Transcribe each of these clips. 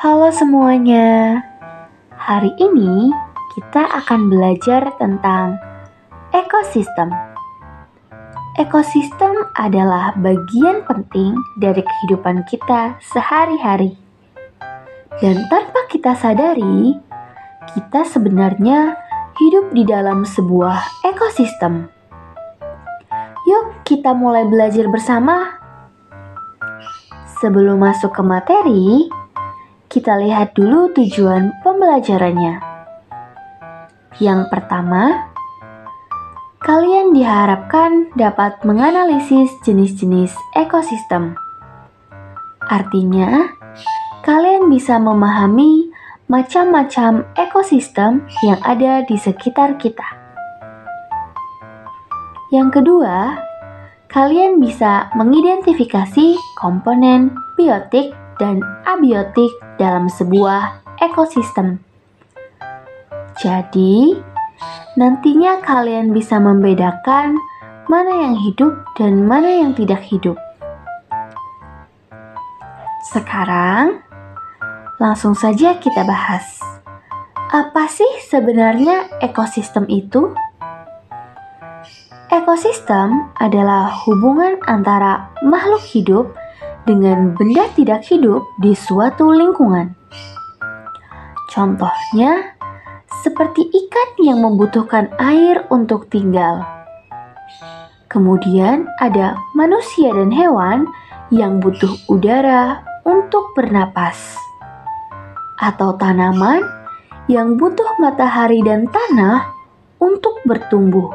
Halo semuanya, hari ini kita akan belajar tentang ekosistem. Ekosistem adalah bagian penting dari kehidupan kita sehari-hari. Dan tanpa kita sadari, kita sebenarnya hidup di dalam sebuah ekosistem. Yuk kita mulai belajar bersama. Sebelum masuk ke materi, kita lihat dulu tujuan pembelajarannya. Yang pertama, kalian diharapkan dapat menganalisis jenis-jenis ekosistem. Artinya, kalian bisa memahami macam-macam ekosistem yang ada di sekitar kita. Yang kedua, kalian bisa mengidentifikasi komponen biotik dan abiotik dalam sebuah ekosistem. Jadi, nantinya kalian bisa membedakan mana yang hidup dan mana yang tidak hidup. Sekarang, langsung saja kita bahas. Apa sih sebenarnya ekosistem itu? Ekosistem adalah hubungan antara makhluk hidup dengan benda tidak hidup di suatu lingkungan. Contohnya, seperti ikan yang membutuhkan air untuk tinggal. Kemudian ada manusia dan hewan yang butuh udara untuk bernapas. Atau tanaman yang butuh matahari dan tanah untuk bertumbuh.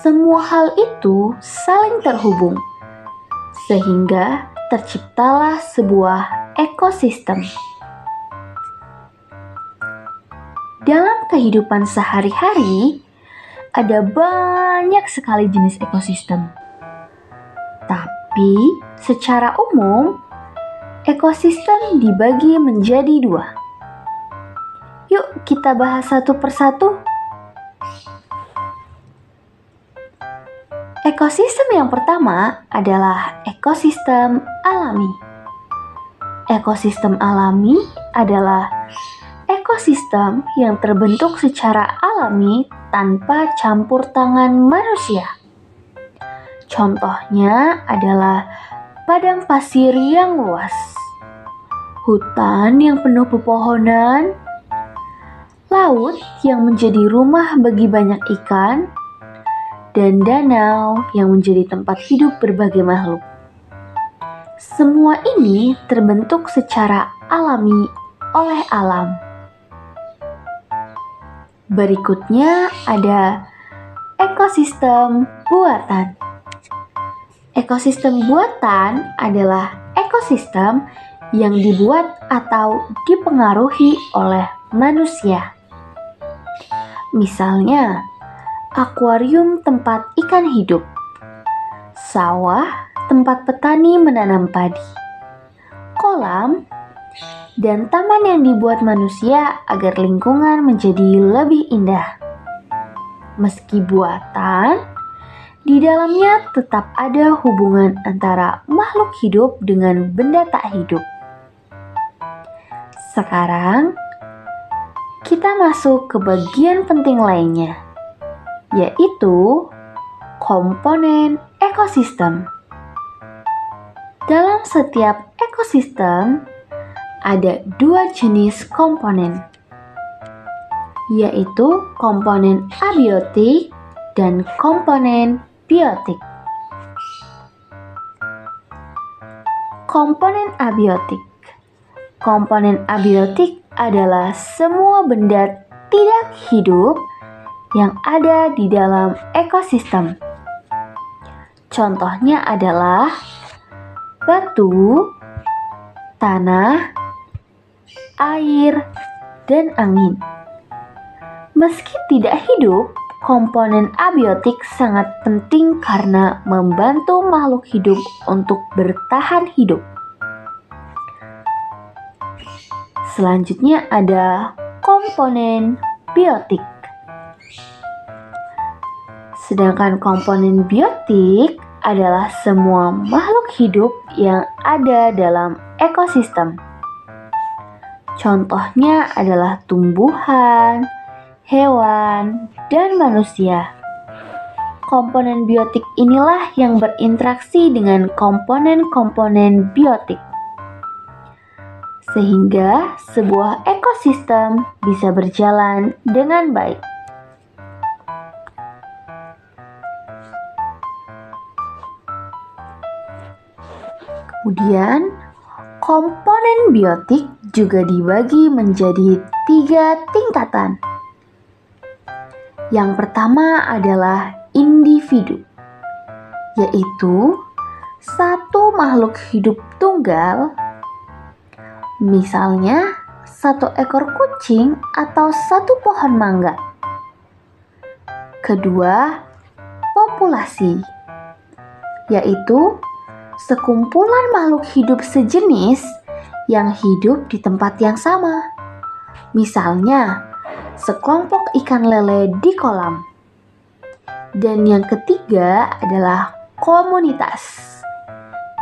Semua hal itu saling terhubung, sehingga terciptalah sebuah ekosistem. Dalam kehidupan sehari-hari, ada banyak sekali jenis ekosistem. Tapi, secara umum, ekosistem dibagi menjadi dua. Yuk kita bahas satu persatu. Ekosistem yang pertama adalah ekosistem alami. Ekosistem alami adalah ekosistem yang terbentuk secara alami tanpa campur tangan manusia. Contohnya adalah padang pasir yang luas, hutan yang penuh pepohonan, laut yang menjadi rumah bagi banyak ikan, dan danau yang menjadi tempat hidup berbagai makhluk. Semua ini terbentuk secara alami oleh alam. Berikutnya ada ekosistem buatan. Ekosistem buatan adalah ekosistem yang dibuat atau dipengaruhi oleh manusia. Misalnya, akuarium tempat ikan hidup, sawah tempat petani menanam padi, kolam, dan taman yang dibuat manusia agar lingkungan menjadi lebih indah. Meski buatan, di dalamnya tetap ada hubungan antara makhluk hidup dengan benda tak hidup. Sekarang, kita masuk ke bagian penting lainnya, yaitu komponen ekosistem. Dalam setiap ekosistem, ada dua jenis komponen, yaitu komponen abiotik dan komponen biotik. Komponen abiotik. Komponen abiotik adalah semua benda tidak hidup yang ada di dalam ekosistem. Contohnya adalah batu, tanah, air, dan angin. Meski tidak hidup, komponen abiotik sangat penting karena membantu makhluk hidup untuk bertahan hidup. Selanjutnya ada komponen biotik. Sedangkan komponen biotik adalah semua makhluk hidup yang ada dalam ekosistem. Contohnya adalah tumbuhan, hewan, dan manusia. Komponen biotik inilah yang berinteraksi dengan komponen-komponen biotik, sehingga sebuah ekosistem bisa berjalan dengan baik. Kemudian, komponen biotik juga dibagi menjadi 3 tingkatan. Yang pertama adalah individu, yaitu satu makhluk hidup tunggal, misalnya satu ekor kucing atau satu pohon mangga. Kedua, populasi, yaitu sekumpulan makhluk hidup sejenis yang hidup di tempat yang sama. Misalnya, sekelompok ikan lele di kolam. Dan yang ketiga adalah komunitas,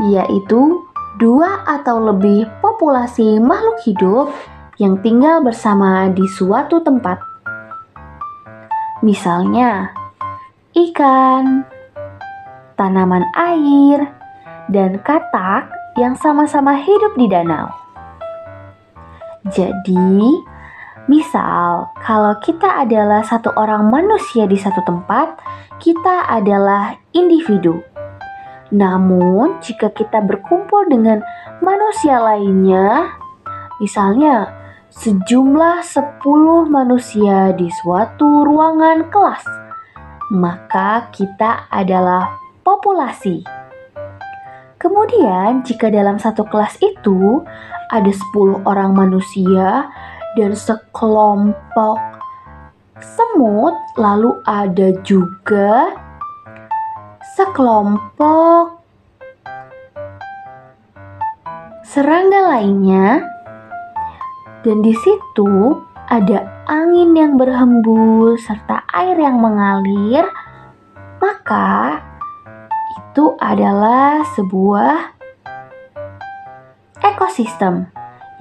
yaitu 2 atau lebih populasi makhluk hidup yang tinggal bersama di suatu tempat. Misalnya, ikan, tanaman air, dan katak yang sama-sama hidup di danau. Jadi, misal kalau kita adalah satu orang manusia di satu tempat, kita adalah individu. Namun, jika kita berkumpul dengan manusia lainnya, misalnya sejumlah 10 manusia di suatu ruangan kelas, maka kita adalah populasi. Kemudian, jika dalam satu kelas itu ada 10 orang manusia dan sekelompok semut, lalu ada juga sekelompok serangga lainnya, dan di situ ada angin yang berhembus serta air yang mengalir, maka itu adalah sebuah ekosistem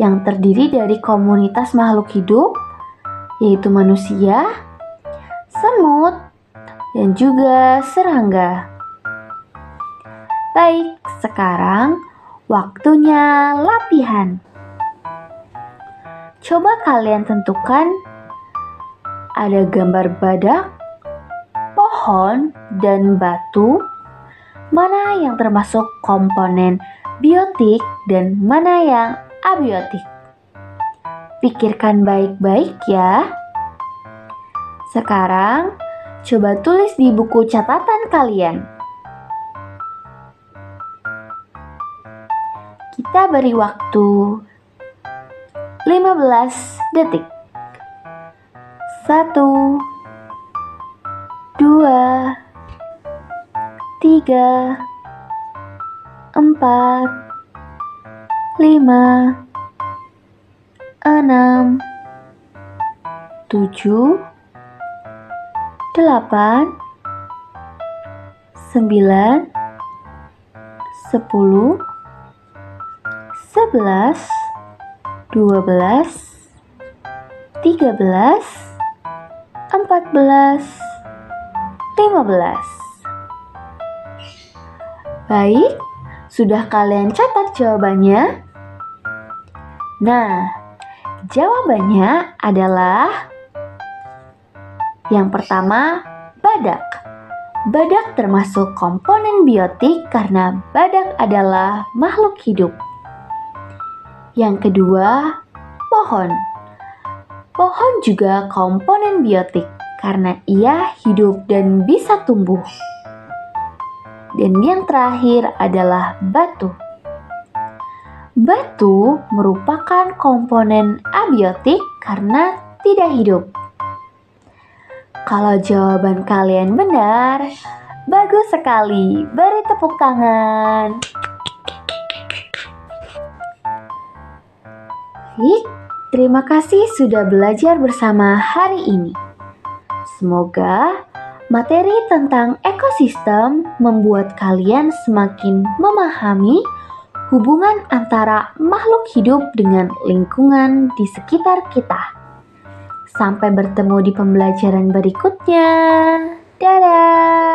yang terdiri dari komunitas makhluk hidup, yaitu manusia, semut, dan juga serangga. Baik, sekarang waktunya latihan. Coba kalian tentukan ada gambar badak, pohon, dan batu. Mana yang termasuk komponen biotik dan mana yang abiotik? Pikirkan baik-baik ya. Sekarang, coba tulis di buku catatan kalian. Kita beri waktu 15 detik. 1, 2, 3, 4, 5, 6, 7, 8, 9, 10, 11, 12, 13, 14, 15. Baik, sudah kalian catat jawabannya? Nah, jawabannya adalah yang pertama, badak. Badak termasuk komponen biotik karena badak adalah makhluk hidup. Yang kedua, pohon. Pohon juga komponen biotik karena ia hidup dan bisa tumbuh. Dan yang terakhir adalah batu. Batu merupakan komponen abiotik karena tidak hidup. Kalau jawaban kalian benar, bagus sekali. Beri tepuk tangan. Baik, terima kasih sudah belajar bersama hari ini. Semoga materi tentang ekosistem membuat kalian semakin memahami hubungan antara makhluk hidup dengan lingkungan di sekitar kita. Sampai bertemu di pembelajaran berikutnya. Dadah!